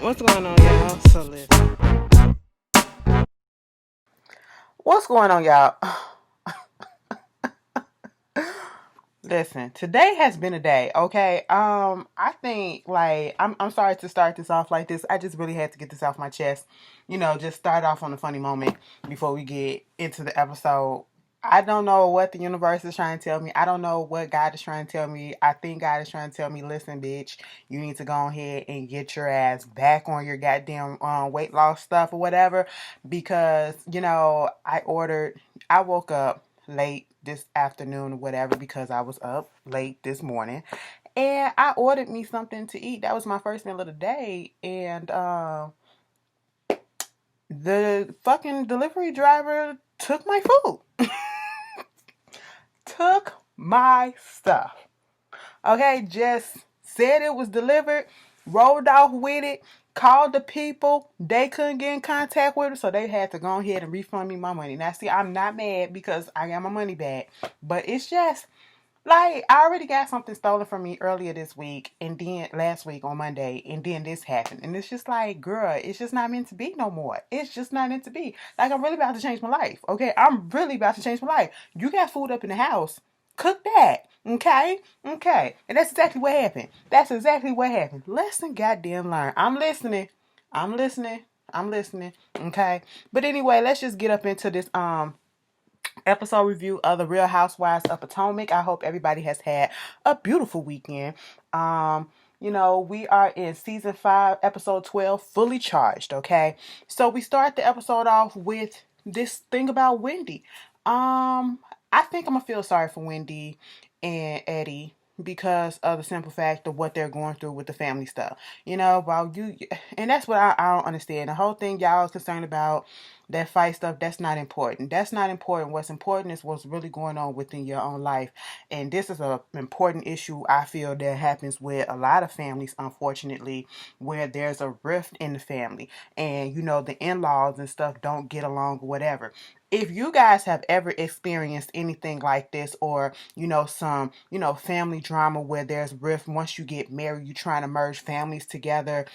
What's going on, y'all? So listen. What's going on, y'all? Listen, today has been a day, okay? I think I'm sorry to start this off like this. I just really had to get this off my chest. Just start off on a funny moment before we get into the episode. I don't know what the universe is trying to tell me. I don't know what God is trying to tell me. I think God is trying to tell me, listen, bitch, you need to go ahead and get your ass back on your goddamn weight loss stuff or whatever. Because, I woke up late this afternoon or whatever because I was up late this morning, and I ordered me something to eat. That was my first meal of the day, and the fucking delivery driver took my food. Took my stuff. Okay, just said it was delivered, rolled off with it, called the people. They couldn't get in contact with her, so they had to go ahead and refund me my money. Now, see, I'm not mad because I got my money back, but it's just like I already got something stolen from me earlier this week, and then last week on Monday, and then this happened, and it's just like, girl, it's just not meant to be no more. It's just not meant to be. Like, I'm really about to change my life. Okay, I'm really about to change my life. You got food up in the house, cook that. Okay, and that's exactly what happened. That's exactly what happened. Lesson, goddamn, learn. I'm listening. I'm listening. I'm listening. Okay, but anyway, let's just get up into this episode review of the Real Housewives of Potomac. I hope everybody has had a beautiful weekend. We are in season 5, episode 12, fully charged. Okay, so we start the episode off with this thing about Wendy. I think I'm gonna feel sorry for Wendy and Eddie because of the simple fact of what they're going through with the family stuff. While and that's what I don't understand. The whole thing y'all is concerned about, that fight stuff, that's not important. That's not important. What's important is what's really going on within your own life. And this is an important issue I feel that happens with a lot of families, unfortunately, where there's a rift in the family and, the in-laws and stuff don't get along or whatever. If you guys have ever experienced anything like this, or some family drama where there's rift once you get married, you trying to merge families together,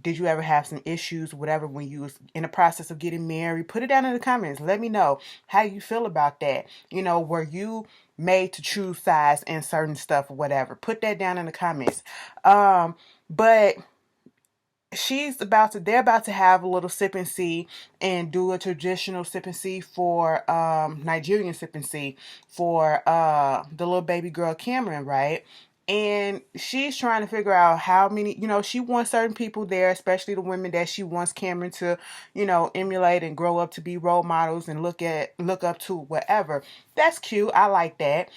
did you ever have some issues, whatever, when you was in the process of getting married? Put it down in the comments. Let me know how you feel about that. Were you made to choose sides and certain stuff or whatever? Put that down in the comments. But they're about to have a little sip and see and do a traditional sip and see for Nigerian sip and see for the little baby girl Cameron, right? And she's trying to figure out how many, she wants certain people there, especially the women that she wants Cameron to, emulate and grow up to be role models and look up to, whatever. That's cute. I like that.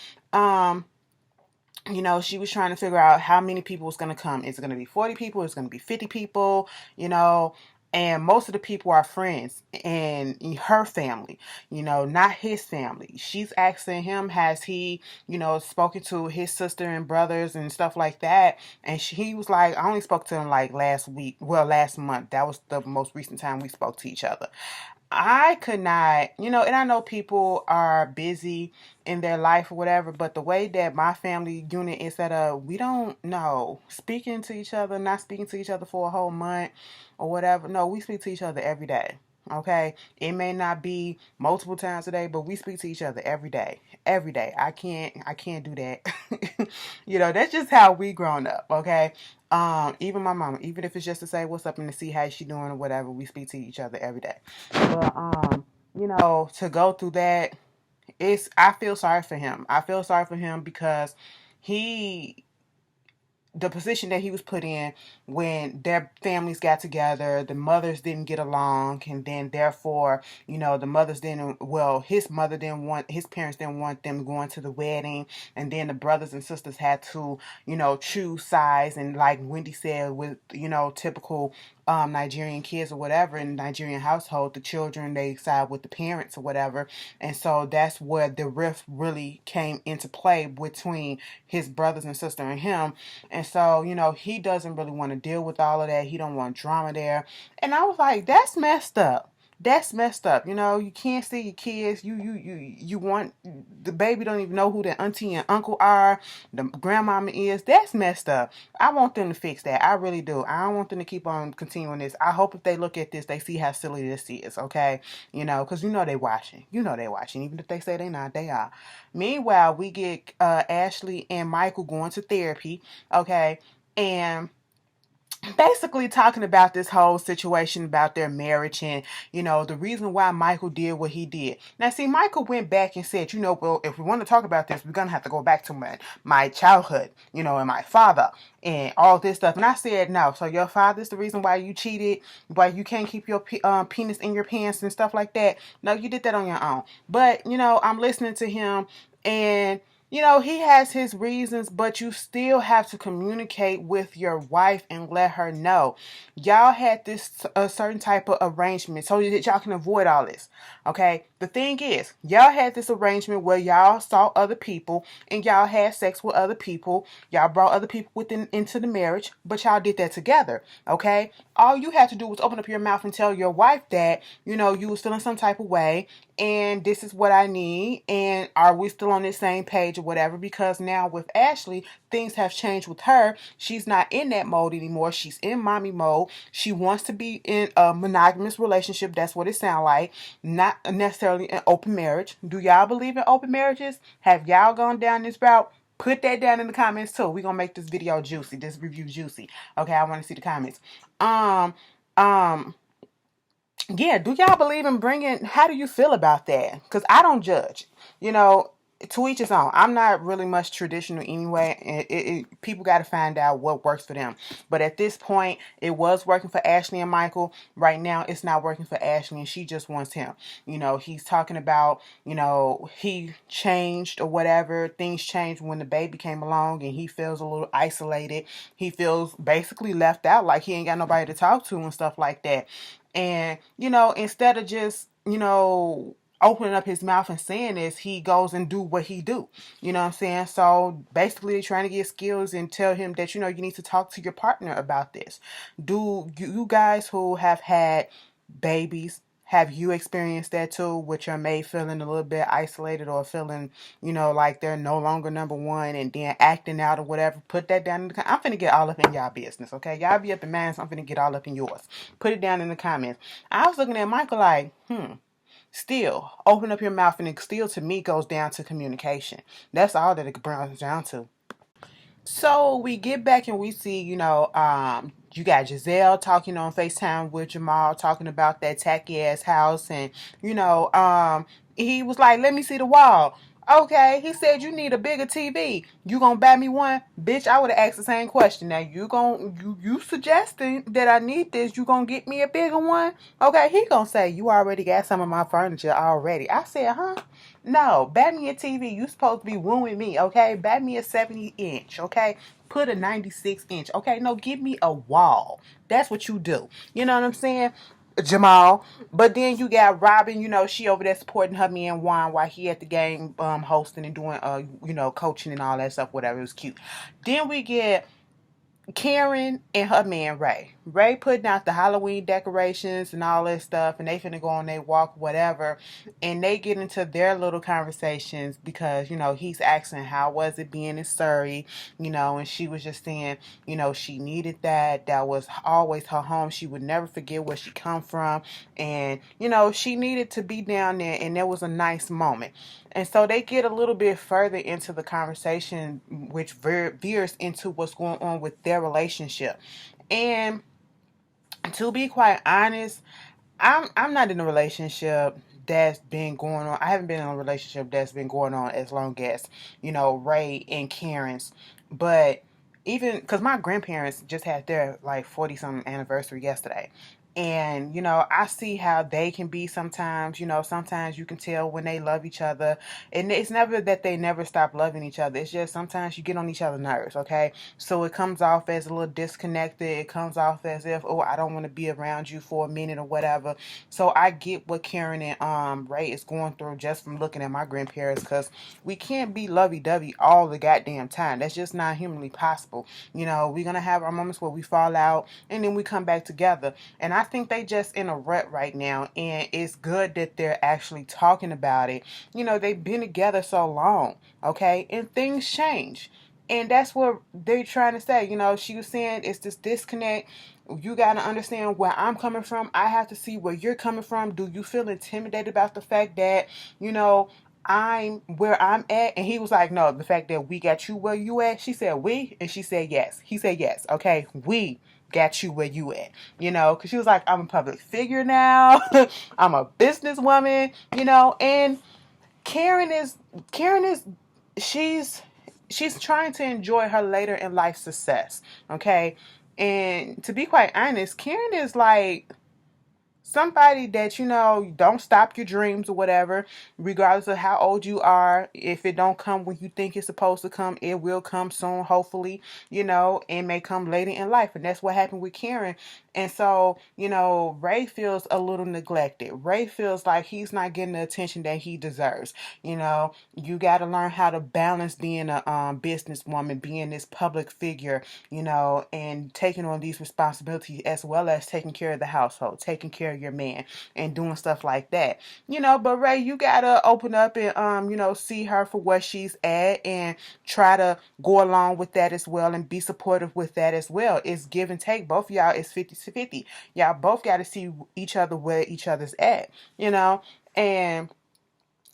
She was trying to figure out how many people was going to come. Is it going to be 40 people? Is it going to be 50 people? And most of the people are friends and her family, not his family. She's asking him, has he, spoken to his sister and brothers and stuff like that? And he was like, I only spoke to him like last month. That was the most recent time we spoke to each other. I could not, and I know people are busy in their life or whatever, but the way that my family unit is set up, we don't know. Speaking to each other, not speaking to each other for a whole month or whatever. No, we speak to each other every day. Okay, it may not be multiple times a day, but we speak to each other every day. Every day. I can't do that. That's just how we grown up. Okay. Even my mama, even if it's just to say what's up and to see how she doing or whatever, we speak to each other every day. But to go through that, I feel sorry for him. I feel sorry for him because he the position that he was put in when their families got together, the mothers didn't get along, and then therefore, the mothers didn't, well, his parents didn't want them going to the wedding, and then the brothers and sisters had to, choose sides, and like Wendy said, with, typical Nigerian kids or whatever, in Nigerian household, the children, they side with the parents or whatever, and so that's where the rift really came into play between his brothers and sister and him. And so, he doesn't really want to deal with all of that. He don't want drama there. And I was like, that's messed up. That's messed up. You know, you can't see your kids. You want the baby don't even know who their auntie and uncle are, the grandmama is. That's messed up. I want them to fix that. I really do. I don't want them to keep on continuing this. I hope if they look at this, they see how silly this is. Okay, you know, because you know they watching. You know they watching. Even if they say they not, they are. Meanwhile, we get Ashley and Michael going to therapy. Okay, and basically talking about this whole situation about their marriage and, you know, the reason why Michael did what he did. Now, see, Michael went back and said, you know, well, if we want to talk about this, we're going to have to go back to my childhood, you know, and my father and all this stuff. And I said, no. So your father's the reason why you cheated, why you can't keep your penis in your pants and stuff like that. No, you did that on your own. But, you know, I'm listening to him and you know, he has his reasons, but you still have to communicate with your wife and let her know. Y'all had this a certain type of arrangement so that y'all can avoid all this. Okay? The thing is, y'all had this arrangement where y'all saw other people and y'all had sex with other people. Y'all brought other people into the marriage, but y'all did that together. Okay? All you had to do was open up your mouth and tell your wife that, you know, you was feeling some type of way and this is what I need, and are we still on the same page or whatever? Because now with Ashley, things have changed with her. She's not in that mode anymore. She's in mommy mode. She wants to be in a monogamous relationship. That's what it sounds like. Not necessarily an open marriage. Do y'all believe in open marriages? Have y'all gone down this route? Put that down in the comments too. We're gonna make this video juicy, this review juicy. Okay, I want to see the comments. Um, um, yeah, do y'all believe in bringing, how do you feel about that? Because I don't judge, you know, to each his own. I'm not really much traditional anyway, and people got to find out what works for them. But at this point, it was working for Ashley and Michael. Right now, it's not working for Ashley, and she just wants him. You know, he's talking about, you know, he changed or whatever. Things changed when the baby came along, and he feels a little isolated. He feels basically left out, like he ain't got nobody to talk to and stuff like that. And, you know, instead of just, you know, opening up his mouth and saying this, he goes and do what he do. You know what I'm saying? So basically trying to get skills and tell him that, you know, you need to talk to your partner about this. Do you guys who have had babies, have you experienced that too, with your mate feeling a little bit isolated or feeling, you know, like they're no longer number one and then acting out or whatever? Put that down in the I'm finna get all up in y'all business, okay? Y'all be up in mine, so I'm finna get all up in yours. Put it down in the comments. I was looking at Michael like, still, open up your mouth, and it still to me goes down to communication. That's all that it brings down to. So we get back and we see, you know, you got Gizelle talking on FaceTime with Jamal, talking about that tacky ass house, and you know, he was like, "Let me see the wall." Okay, he said you need a bigger TV. You gonna buy me one, bitch? I would have asked the same question. Now you suggesting that I need this? You gonna get me a bigger one? Okay, he gonna say you already got some of my furniture already. I said, huh? No, buy me a TV. You supposed to be wooing me, okay? Buy me a 70-inch, okay? Put a 96-inch, okay? No, give me a wall. That's what you do. You know what I'm saying? Jamal. But then you got Robyn, you know, she over there supporting her man Juan while he at the game hosting and doing you know, coaching and all that stuff, whatever. It was cute. Then we get Karen and her man Ray. Ray putting out the Halloween decorations and all that stuff, and they finna go on their walk, whatever. And they get into their little conversations because, you know, he's asking how was it being in Surrey, you know, and she was just saying, you know, she needed that. That was always her home. She would never forget where she come from. And, you know, she needed to be down there, and there was a nice moment. And so they get a little bit further into the conversation, which veers into what's going on with their relationship. And to be quite honest, I'm not in a relationship that's been going on. I haven't been in a relationship that's been going on as long as, you know, Ray and Karen's. But even because my grandparents just had their like 40-something anniversary yesterday. And, you know, I see how they can be sometimes. You know, sometimes you can tell when they love each other. And it's never that they never stop loving each other. It's just sometimes you get on each other's nerves, okay? So it comes off as a little disconnected. It comes off as if, oh, I don't want to be around you for a minute or whatever. So I get what Karen and Ray is going through just from looking at my grandparents, because we can't be lovey-dovey all the goddamn time. That's just not humanly possible. You know, we're going to have our moments where we fall out and then we come back together. And I think they just in a rut right now, and it's good that they're actually talking about it. They've been together so long, okay, and things change. And that's what they're trying to say. She was saying it's this disconnect. You got to understand where I'm coming from. I have to see where you're coming from. Do you feel intimidated about the fact that, you know, I'm where I'm at? And he was like, no, the fact that we got you where you at. She said, we? And she said, yes. He said, yes. Okay, we got you where you at, because she was like, I'm a public figure now. I'm a businesswoman, and Karen is she's trying to enjoy her later in life success. Okay. And to be quite honest, Karen is like somebody that don't stop your dreams or whatever, regardless of how old you are. If it don't come when you think it's supposed to come, it will come soon, hopefully. And may come later in life. And that's what happened with Karen. And so, Ray feels a little neglected. Ray feels like he's not getting the attention that he deserves. You got to learn how to balance being a businesswoman, being this public figure, and taking on these responsibilities, as well as taking care of the household, taking care of your man, and doing stuff like that. But Ray, you gotta open up and see her for where she's at, and try to go along with that as well, and be supportive with that as well. It's give and take. Both of y'all is 50-50. Y'all both got to see each other where each other's at, and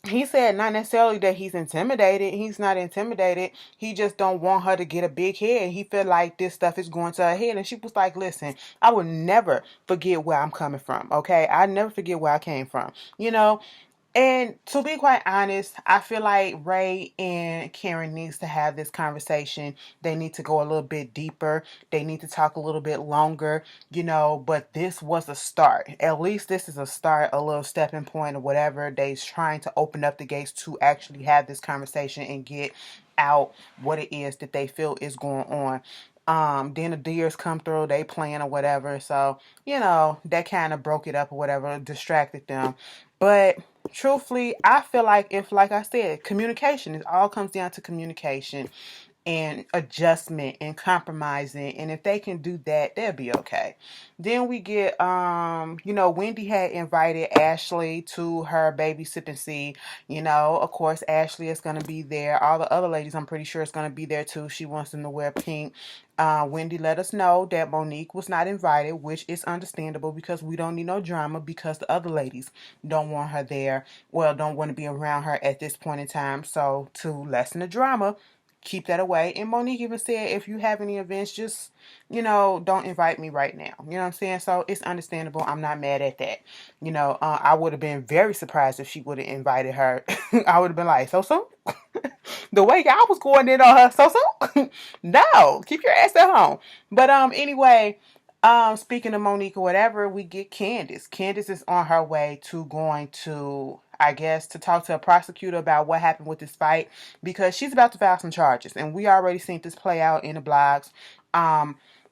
he said not necessarily that he's intimidated. He's not intimidated. He just don't want her to get a big head. He feel like this stuff is going to her head. And she was like, listen, I will never forget where I'm coming from. Okay. I never forget where I came from, and to be quite honest, I feel like Ray and Karen needs to have this conversation. They need to go a little bit deeper. They need to talk a little bit longer, but this was a start. At least this is a start, a little stepping point or whatever. They're trying to open up the gates to actually have this conversation and get out what it is that they feel is going on. Then the deers come through, they playing or whatever. So, that kind of broke it up or whatever, distracted them. But truthfully, I feel like if, like I said, communication, it all comes down to communication and adjustment and compromising. And if they can do that, they'll be okay. Then we get, Wendy had invited Ashley to her baby sipping seed. Of course, Ashley is going to be there. All the other ladies, I'm pretty sure, is going to be there too. She wants them to wear pink. Wendy let us know that Monique was not invited, which is understandable because we don't need no drama, because the other ladies don't want her there. Well, don't want to be around her at this point in time. So to lessen the drama, keep that away. And Monique even said, if you have any events, just, don't invite me right now. You know what I'm saying? So it's understandable. I'm not mad at that. I would have been very surprised if she would have invited her. I would have been like, so soon? The way y'all was going in on her, so soon? No, keep your ass at home. But anyway, speaking of Monique or whatever, we get Candice. Candice is on her way to going to, I guess, to talk to a prosecutor about what happened with this fight, because she's about to file some charges, and we already seen this play out in the blogs.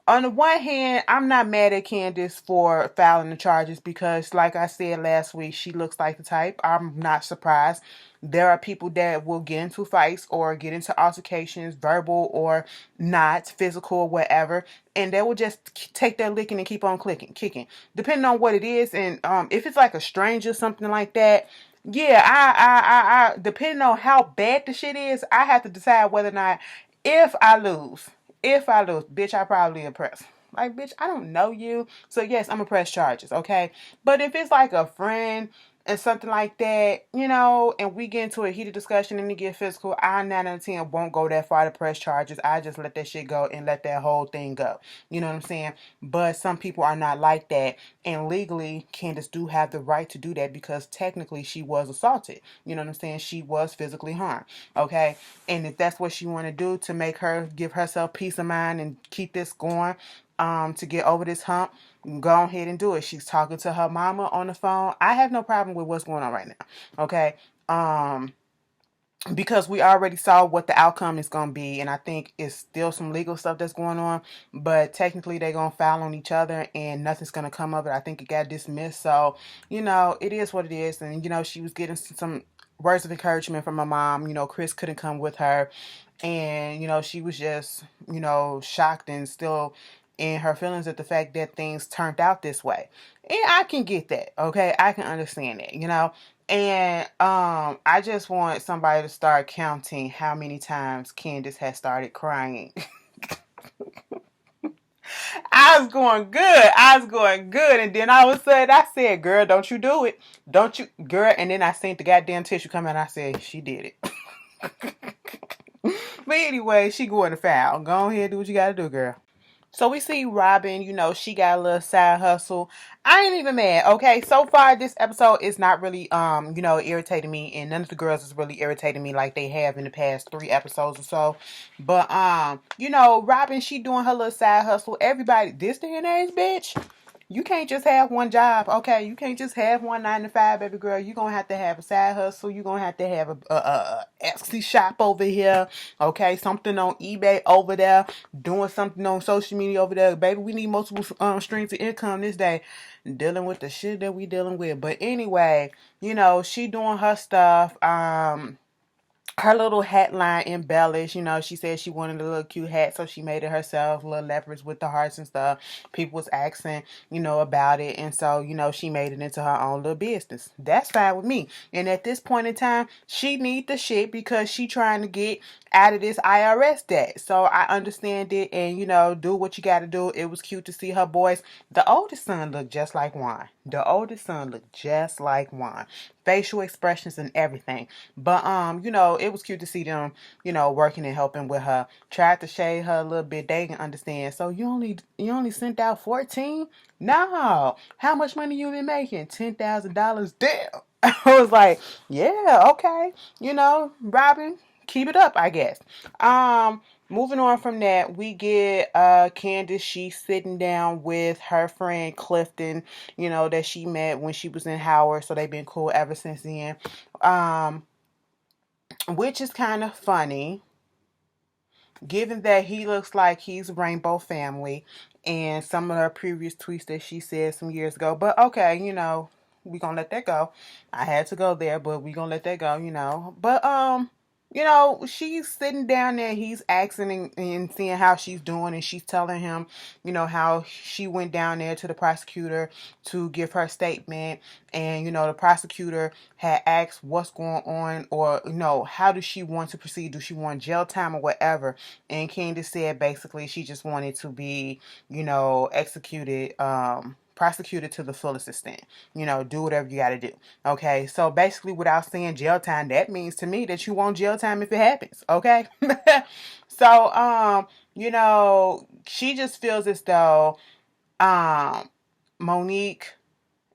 On the one hand, I'm not mad at Candice for filing the charges because, like I said last week, she looks like the type. I'm not surprised. There are people that will get into fights or get into altercations, verbal or not, physical or whatever, and they will just take their licking and keep on kicking, depending on what it is. And if it's like a stranger, something like that, yeah, I depending on how bad the shit is, I have to decide whether or not, if I lose, bitch, I probably impress. Like, bitch, I don't know you. So, yes, I'm going to press charges, okay? But if it's like a friend and something like that, and we get into a heated discussion and it get physical, I 9 out of 10 won't go that far to press charges. I just let that shit go and let that whole thing go. You know what I'm saying? But some people are not like that. And legally, Candice do have the right to do that because technically she was assaulted. You know what I'm saying? She was physically harmed, okay? And if that's what she want to do to make her give herself peace of mind and keep this going, to get over this hump, go ahead and do it. She's talking to her mama on the phone. I have no problem with what's going on right now. Okay. Because we already saw what the outcome is going to be, and I think it's still some legal stuff that's going on, but technically they're going to file on each other and nothing's going to come of it. I think it got dismissed. So, it is what it is. And, she was getting some words of encouragement from her mom. Chris couldn't come with her, and, she was just, shocked and still and her feelings at the fact that things turned out this way. And I can get that, okay? I can understand that, And I just want somebody to start counting how many times Candice has started crying. I was going good. I was going good. And then all of a sudden I said, girl, don't you do it. Don't you, girl. And then I seen the goddamn tissue come out and I said, she did it. But anyway, she going to foul. Go ahead, do what you got to do, girl. So we see Robyn, she got a little side hustle. I ain't even mad, okay? So far, this episode is not really, irritating me. And none of the girls is really irritating me like they have in the past 3 episodes or so. But, Robyn, she doing her little side hustle. Everybody, this day and age, bitch, you can't just have one job, okay? You can't just have one 9 to 5, baby girl. You're going to have a side hustle. You're going to have a Etsy shop over here, okay? Something on eBay over there. Doing something on social media over there. Baby, we need multiple streams of income this day. Dealing with the shit that we dealing with. But anyway, she doing her stuff. Her little hat line embellished. She said she wanted a little cute hat, so she made it herself, little leopards with the hearts and stuff. People was asking, about it, and so, she made it into her own little business. That's fine with me. And at this point in time, she need the shit because she trying to get out of this IRS debt. So I understand it, and, do what you got to do. It was cute to see her boys. The oldest son looked just like Juan. Facial expressions and everything. But it was cute to see them, working and helping with her. Tried to shade her a little bit. They can understand. So you only sent out 14? No. How much money you been making? $10,000. Damn. I was like, yeah, okay. Robyn, keep it up, I guess. Moving on from that, we get Candice. She's sitting down with her friend Clifton, that she met when she was in Howard. So they've been cool ever since then. Which is kind of funny, given that he looks like he's Rainbow Family and some of her previous tweets that she said some years ago. But okay, we gonna let that go. I had to go there, but we gonna let that go, But she's sitting down there, he's asking and seeing how she's doing, and she's telling him, how she went down there to the prosecutor to give her statement, and, the prosecutor had asked what's going on, or, how does she want to proceed? Do she want jail time or whatever? And Candice said basically she just wanted to be, executed, prosecuted to the fullest extent. Do whatever you got to do. Okay, so basically without saying jail time, that means to me that you want jail time if it happens. Okay. So, she just feels as though Monique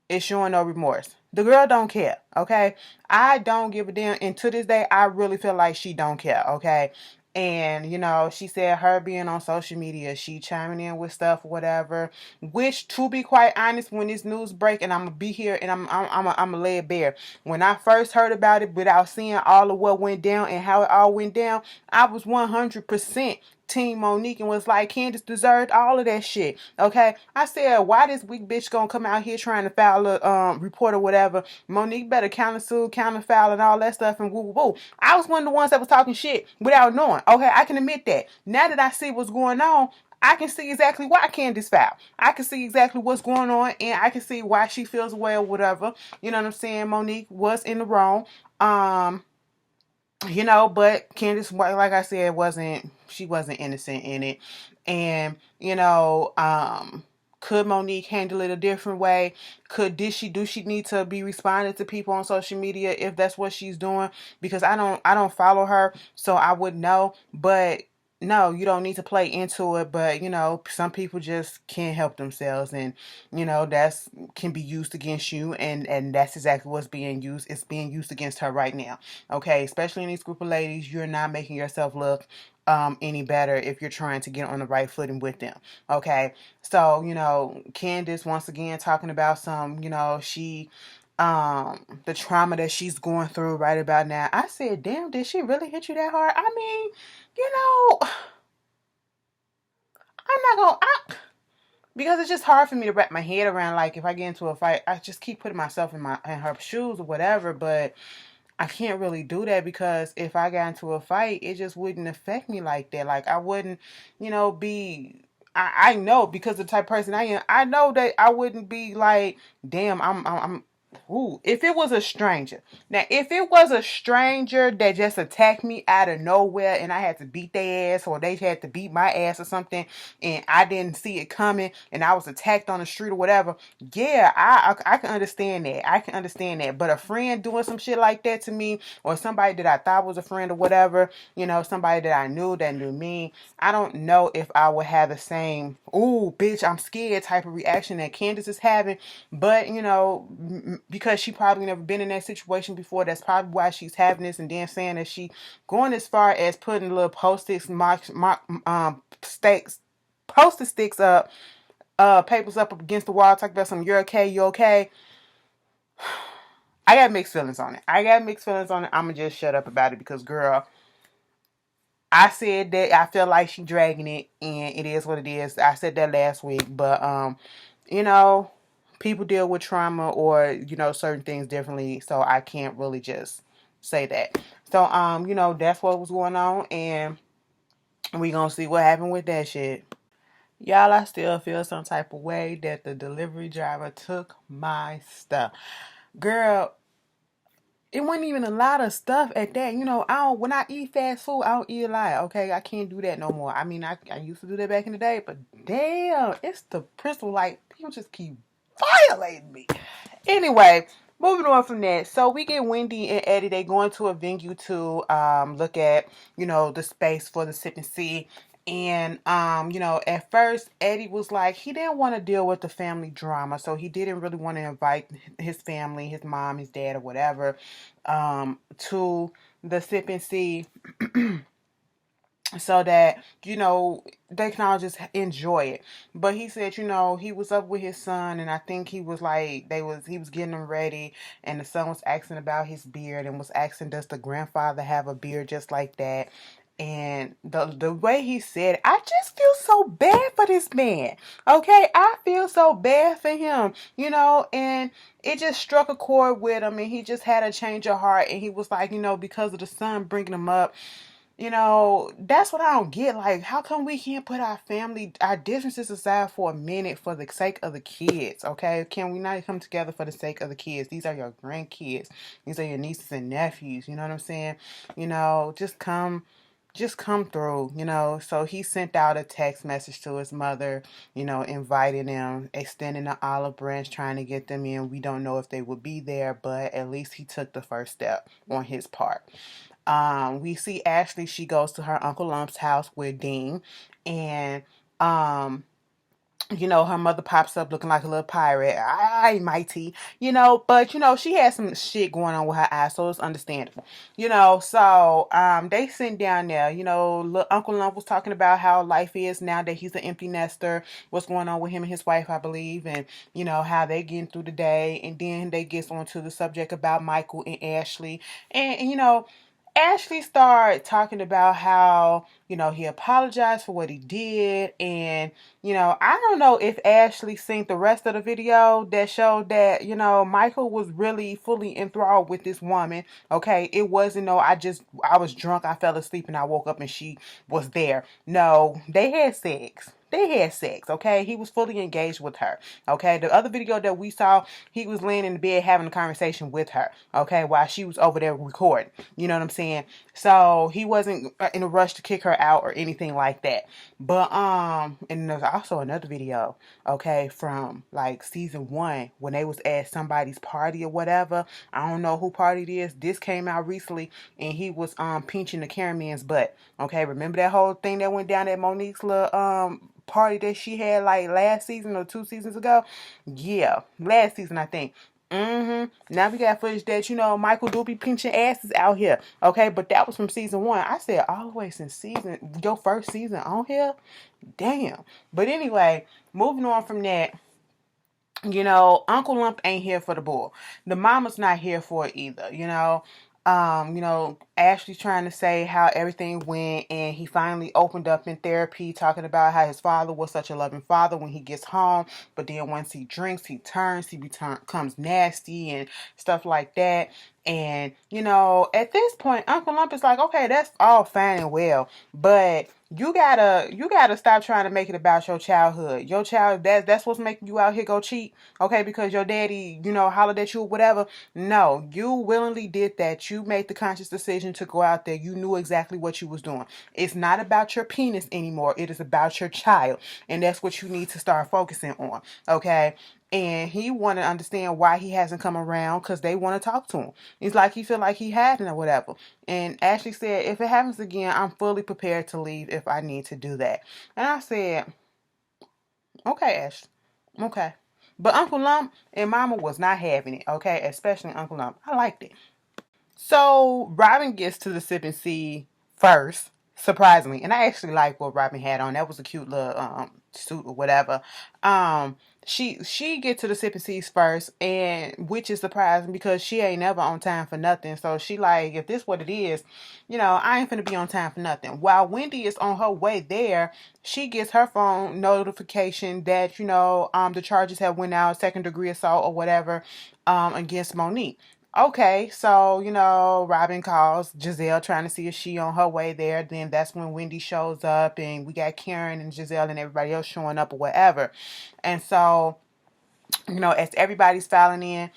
is showing no remorse. The girl don't care, okay? I don't give a damn. And to this day, I really feel like she don't care, okay? And, she said her being on social media, she chiming in with stuff, whatever. Which, to be quite honest, when this news break, and I'm going to be here and I'm going to lay it bare. When I first heard about it, without seeing all of what went down and how it all went down, I was 100% Team Monique and was like, Candice deserved all of that shit. Okay, I said, why this weak bitch gonna come out here trying to file a report or whatever? Monique better counter-sue, counter-file, and all that stuff and woo woo woo. I was one of the ones that was talking shit without knowing. Okay, I can admit that. Now that I see what's going on, I can see exactly why Candice filed. I can see exactly what's going on, and I can see why she feels away or whatever. You know what I'm saying? Monique was in the wrong. But Candice, like I said, she wasn't innocent in it. And, could Monique handle it a different way? Do she need to be responding to people on social media if that's what she's doing? Because I don't follow her, so I wouldn't know. But no, you don't need to play into it. But, some people just can't help themselves, and, that's can be used against you, and that's exactly what's being used. It's being used against her right now. Okay, especially in these group of ladies, you're not making yourself look any better if you're trying to get on the right footing with them. Okay, so Candice once again talking about some, she the trauma that she's going through right about now. I said, damn, did she really hit you that hard? I mean, I'm not gonna because it's just hard for me to wrap my head around. Like, if I get into a fight, I just keep putting myself in her shoes or whatever, but I can't really do that because if I got into a fight, it just wouldn't affect me like that. Like, I wouldn't, be I know because of the type of person I am. I know that I wouldn't be like, damn, I'm ooh, if it was a stranger. Now, if it was a stranger that just attacked me out of nowhere and I had to beat their ass or they had to beat my ass or something and I didn't see it coming and I was attacked on the street or whatever, yeah, I can understand that. I can understand that. But a friend doing some shit like that to me or somebody that I thought was a friend or whatever, somebody that I knew that knew me, I don't know if I would have the same, ooh, bitch, I'm scared type of reaction that Candice is having. But, because she probably never been in that situation before, that's probably why she's having this. And then saying that she going as far as putting little post-its, stakes, post-it sticks up, papers up against the wall, talk about some, you're okay, you okay. I got mixed feelings on it. I'm going to just shut up about it because, girl, I said that I feel like she dragging it, and it is what it is. I said that last week, but you know, people deal with trauma or certain things differently, so I can't really just say that. So that's what was going on, and we gonna see what happened with that shit. Y'all, I still feel some type of way that the delivery driver took my stuff. Girl, it wasn't even a lot of stuff at that. When I eat fast food, I don't eat a lot. Okay, I can't do that no more. I mean, I used to do that back in the day, but damn, it's the principle. Like, people just keep violating me. Anyway, moving on from that. So we get Wendy and Eddie. They going to a venue to look at the space for the sip and see. And at first Eddie was like he didn't want to deal with the family drama, so he didn't really want to invite his family, his mom, his dad, or whatever, to the sip and see, so that they can all just enjoy it. But he said he was up with his son, and I think he was like he was getting him ready, and the son was asking about his beard and was asking, does the grandfather have a beard just like that? And the way he said it, I just feel so bad for this man. Okay, I feel so bad for him, and it just struck a chord with him, and he just had a change of heart, and he was like, because of the son bringing him up, that's what I don't get. Like, how come we can't put our differences aside for a minute for the sake of the kids, okay? Can we not come together for the sake of the kids? These are your grandkids. These are your nieces and nephews, you know what I'm saying? Just come through, So he sent out a text message to his mother, inviting them, extending the olive branch, trying to get them in. We don't know if they would be there, but at least he took the first step on his part. We see Ashley, she goes to her Uncle Lump's house with Dean, and her mother pops up looking like a little pirate. Aye, mighty. But she had some shit going on with her eyes, so it's understandable. So they sitting down there. Little Uncle Lump was talking about how life is now that he's an empty nester, what's going on with him and his wife, I believe, and how they getting through the day. And then they get on to the subject about Michael and Ashley. And Ashley started talking about how, he apologized for what he did. And, I don't know if Ashley seen the rest of the video that showed that, Michael was really fully enthralled with this woman. Okay. It wasn't, no, I was drunk, I fell asleep, and I woke up and she was there. No, they had sex. Okay? He was fully engaged with her, okay? The other video that we saw, he was laying in the bed having a conversation with her, okay, while she was over there recording, you know what I'm saying? So, he wasn't in a rush to kick her out or anything like that. But, and there's also another video, okay, from, like, season 1, when they was at somebody's party or whatever. I don't know who party it is. This came out recently, and he was, pinching the cameraman's butt, okay? Remember that whole thing that went down at Monique's little, party that she had like last season or 2 seasons ago? Yeah, last season, I think. Now we got footage that Michael do be pinching asses out here, okay? But that was from season 1. I said all the way since your first season on here. Damn. But anyway, moving on from that. Uncle Lump ain't here for the bull. The mama's not here for it either, Ashley's trying to say how everything went, and he finally opened up in therapy, talking about how his father was such a loving father when he gets home, but then once he drinks, he becomes nasty and stuff like that. And, at this point, Uncle Lump is like, okay, that's all fine and well, but you gotta stop trying to make it about your childhood. Your child, that's what's making you out here go cheat, okay, because your daddy, hollered at you or whatever. No, you willingly did that. You made the conscious decision to go out there. You knew exactly what you was doing. It's not about your penis anymore. It is about your child. And that's what you need to start focusing on, okay? And he wanted to understand why he hasn't come around, because they want to talk to him. It's like he feel like he hadn't or whatever. And Ashley said, if it happens again, I'm fully prepared to leave if I need to do that. And I said, okay, Ashley. Okay. But Uncle Lump and Mama was not having it, okay? Especially Uncle Lump. I liked it. So Robyn gets to the sipping sea first, surprisingly, and I actually like what Robyn had on. That was a cute little suit or whatever. Um, she get to the sipping seas first, and which is surprising because she ain't never on time for nothing. So she like, if this what it is, I ain't finna be on time for nothing. While Wendy is on her way there, she gets her phone notification that the charges have went out, second degree assault or whatever, against Monique. Okay, so, Robyn calls Gizelle trying to see if she on her way there. Then that's when Wendy shows up, and we got Karen and Gizelle and everybody else showing up or whatever. And so, as everybody's filing in,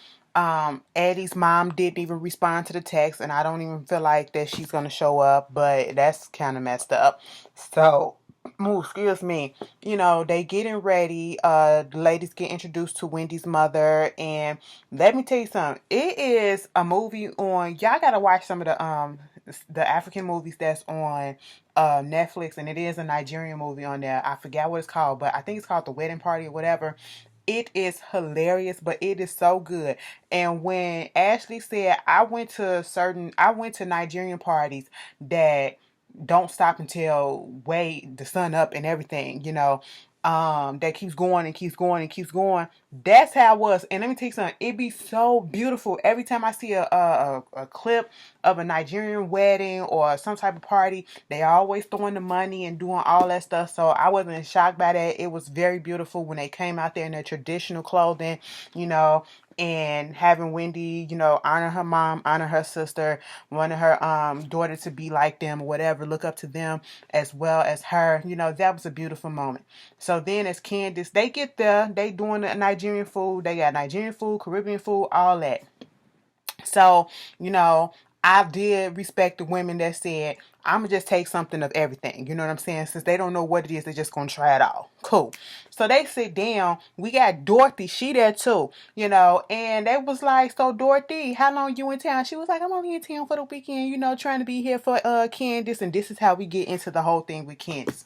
Eddie's mom didn't even respond to the text, and I don't even feel like that she's going to show up, but that's kind of messed up. So, excuse me, they getting ready. The ladies get introduced to Wendy's mother, and let me tell you something. It is a movie on. Y'all gotta watch some of the African movies that's on Netflix, and it is a Nigerian movie on there. I forgot what it's called, but I think it's called The Wedding Party or whatever. It is hilarious, but it is so good. And when Ashley said, I went to Nigerian parties that don't stop until way the sun up and everything, that keeps going and keeps going and keeps going. That's how it was. And let me tell you something, it be so beautiful every time I see a clip of a Nigerian wedding or some type of party. They always throwing the money and doing all that stuff. So I wasn't shocked by that. It was very beautiful when they came out there in their traditional clothing, and having Wendy, honor her mom, honor her sister, wanting her daughter to be like them or whatever, look up to them as well as her. That was a beautiful moment. So then as Candice, they get there, they doing the Nigerian food. They got Nigerian food, Caribbean food, all that. So, I did respect the women that said, I'm going to just take something of everything. You know what I'm saying? Since they don't know what it is, they're just going to try it all. Cool. So they sit down. We got Dorothy. She there too, and they was like, so Dorothy, how long you in town? She was like, I'm only in town for the weekend, trying to be here for Candice. And this is how we get into the whole thing with Candice.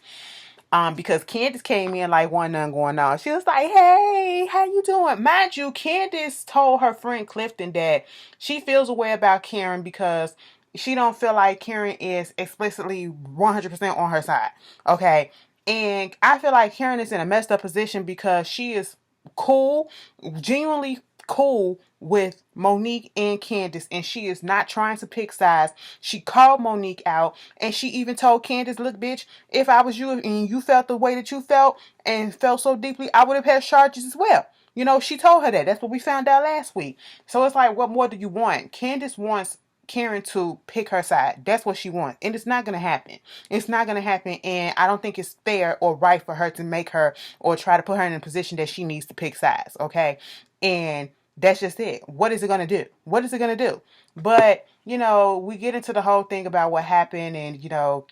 Because Candice came in like one nothing going on. She was like, hey, how you doing? Mind you, Candice told her friend Clifton that she feels a way about Karen because she don't feel like Karen is explicitly 100% on her side. Okay. And I feel like Karen is in a messed up position because she is cool, genuinely cool with Monique and Candice, and she is not trying to pick sides. She called Monique out, and she even told Candice, look, bitch, if I was you and you felt the way that you felt and felt so deeply, I would have had charges as well. She told her that. That's what we found out last week. So it's like, what more do you want? Candice wants Karen to pick her side. That's what she wants. And it's not going to happen. It's not going to happen. And I don't think it's fair or right for her to make her or try to put her in a position that she needs to pick sides. Okay. And that's just it. What is it going to do? What is it going to do? But, we get into the whole thing about what happened. And,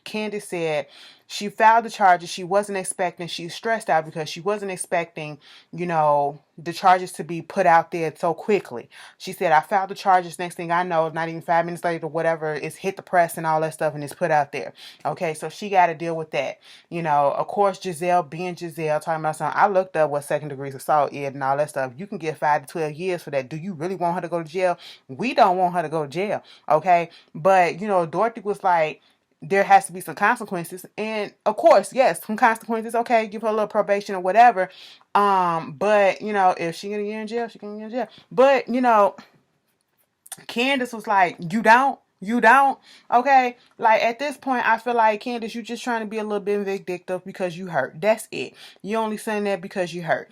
Candice said she filed the charges. She wasn't expecting, she's stressed out because she wasn't expecting, the charges to be put out there so quickly. She said, I filed the charges. Next thing I know, not even 5 minutes later or whatever, it's hit the press and all that stuff and it's put out there. Okay, so she got to deal with that. Of course, Gizelle being Gizelle, talking about something. I looked up what second degree assault is and all that stuff. You can get 5 to 12 years for that. Do you really want her to go to jail? We don't want her to go to jail. Okay, but, Dorothy was like, there has to be some consequences. And of course, yes, some consequences. Okay, give her a little probation or whatever. But if she gonna get in jail, she gonna get in jail. But Candice was like, you don't. Okay, like at this point I feel like, Candice, you just trying to be a little bit vindictive because you hurt. That's it. You only saying that because you hurt.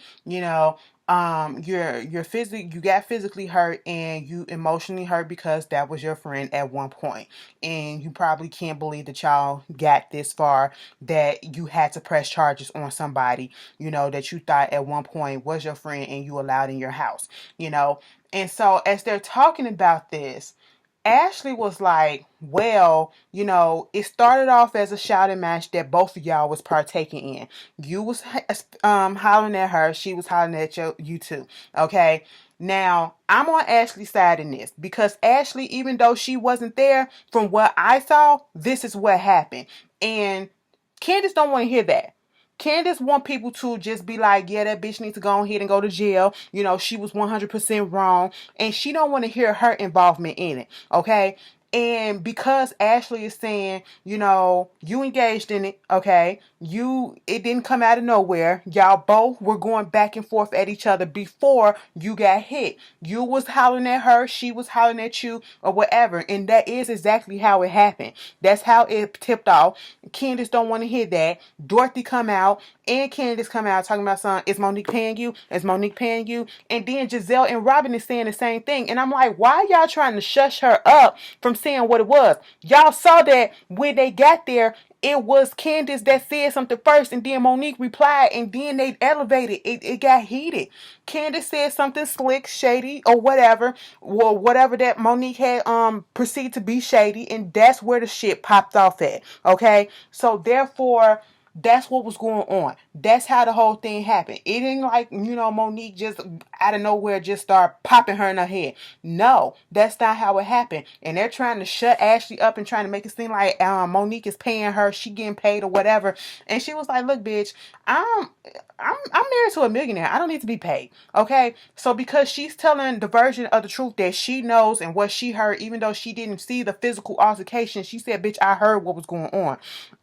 you're physically, you got physically hurt and you emotionally hurt because that was your friend at one point, and you probably can't believe that y'all got this far, that you had to press charges on somebody, that you thought at one point was your friend and you allowed in your house, and so as they're talking about this, Ashley was like, well, it started off as a shouting match that both of y'all was partaking in. You was hollering at her, she was hollering at you too. Okay. Now, I'm on Ashley's side in this because Ashley, even though she wasn't there, from what I saw, this is what happened. And Candice don't want to hear that. Candice want people to just be like, yeah, that bitch needs to go ahead and go to jail. She was 100% wrong. And she don't want to hear her involvement in it. Okay? And because Ashley is saying, you engaged in it, okay? It didn't come out of nowhere. Y'all both were going back and forth at each other before you got hit. You was hollering at her, she was hollering at you, or whatever. And that is exactly how it happened. That's how it tipped off. Candice don't want to hear that. Dorothy come out and Candice come out talking about something. Is Monique paying you? Is Monique paying you? And then Gizelle and Robyn is saying the same thing. And I'm like, why y'all trying to shush her up from saying what it was? Y'all saw that when they got there, it was Candice that said something first, and then Monique replied, and then they elevated. It got heated. Candice said something slick, shady, or whatever, or whatever that Monique had perceived to be shady, and that's where the shit popped off at. Okay, so therefore, that's what was going on. That's how the whole thing happened. It ain't like, Monique just out of nowhere just started popping her in her head. No, that's not how it happened. And they're trying to shut Ashley up and trying to make it seem like Monique is paying her, she getting paid or whatever. And she was like, look, bitch, I'm married to a millionaire. I don't need to be paid. Okay? So because she's telling the version of the truth that she knows and what she heard, even though she didn't see the physical altercation, she said, bitch, I heard what was going on.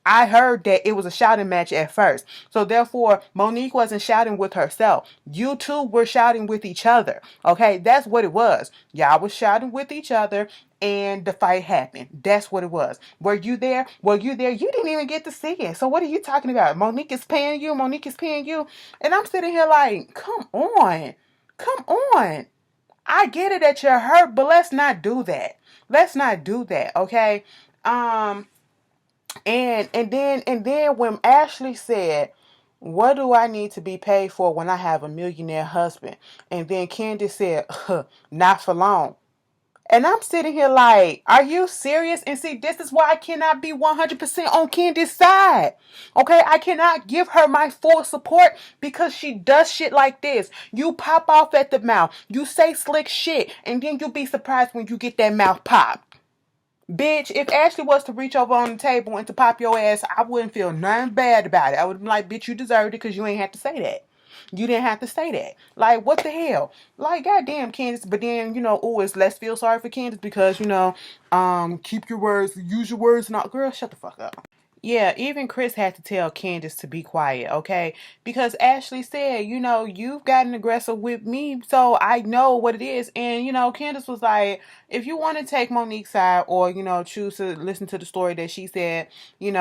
I heard that it was a shouting match at first. So therefore, Monique wasn't shouting with herself. You two were shouting with each other. Okay? That's what it was. Y'all was shouting with each other and the fight happened. That's what it was. Were you there? Were you there? You didn't even get to see it. So what are you talking about? Monique is paying you. Monique is paying you. And I'm sitting here like, come on. Come on. I get it that you're hurt, but let's not do that. Let's not do that, okay? And then when Ashley said, what do I need to be paid for when I have a millionaire husband? And then Candice said, not for long. And I'm sitting here like, are you serious? And see, this is why I cannot be 100% on Candice's side. Okay, I cannot give her my full support because she does shit like this. You pop off at the mouth. You say slick shit. And then you'll be surprised when you get that mouth popped. Bitch, if Ashley was to reach over on the table and to pop your ass, I wouldn't feel nothing bad about it. I would be like, bitch, you deserved it because you ain't have to say that. You didn't have to say that. Like, what the hell? Like, goddamn, Candice. But then, let's feel sorry for Candice because, keep your words, use your words. Not, girl, shut the fuck up. Yeah, even Chris had to tell Candice to be quiet, okay? Because Ashley said, you've gotten aggressive with me, so I know what it is. And, Candice was like, if you want to take Monique's side or, choose to listen to the story that she said, you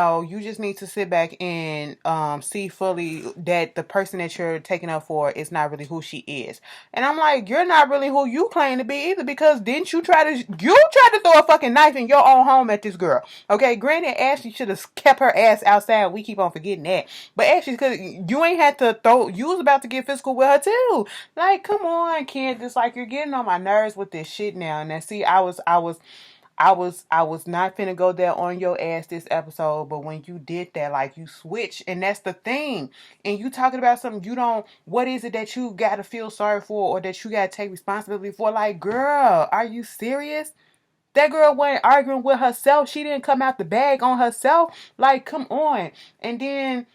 just need to sit back and see fully that the person that you're taking up for is not really who she is. And I'm like, you're not really who you claim to be either, because didn't you try to throw a fucking knife in your own home at this girl? Okay, granted, Ashley should have kept her ass outside. We keep on forgetting that. But Ashley, because you ain't had to you was about to get physical with her too. Like, come on, Candice, like, you're getting on my nerves with this shit now. And see, I was not finna go there on your ass this episode, but when you did that, like, you switched, and that's the thing. And you talking about something what is it that you gotta feel sorry for or that you gotta take responsibility for? Like, girl, are you serious? That girl wasn't arguing with herself. She didn't come out the bag on herself. Like, come on. And then,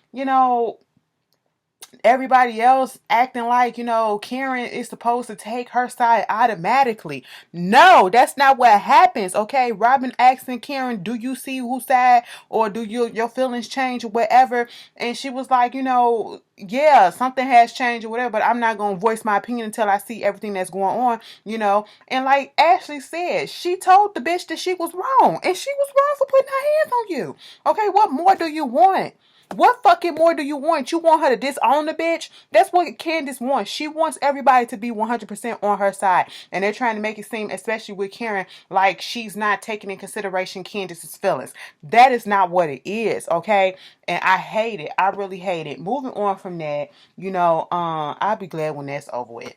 everybody else acting like, Karen is supposed to take her side automatically. No, that's not what happens, okay? Robyn asking Karen, do you see whose side, or do your feelings change or whatever? And she was like, yeah, something has changed or whatever, but I'm not going to voice my opinion until I see everything that's going on, And like Ashley said, she told the bitch that she was wrong, and she was wrong for putting her hands on you. Okay, what more do you want? What fucking more do you want? You want her to disown the bitch? That's what Candice wants. She wants everybody to be 100% on her side. And they're trying to make it seem, especially with Karen, like she's not taking in consideration Candice's feelings. That is not what it is, okay? And I hate it. I really hate it. Moving on from that, I'll be glad when that's over with.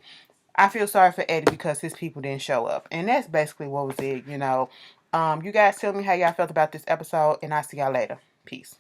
I feel sorry for Eddie because his people didn't show up. And that's basically what was it, You guys tell me how y'all felt about this episode, and I'll see y'all later. Peace.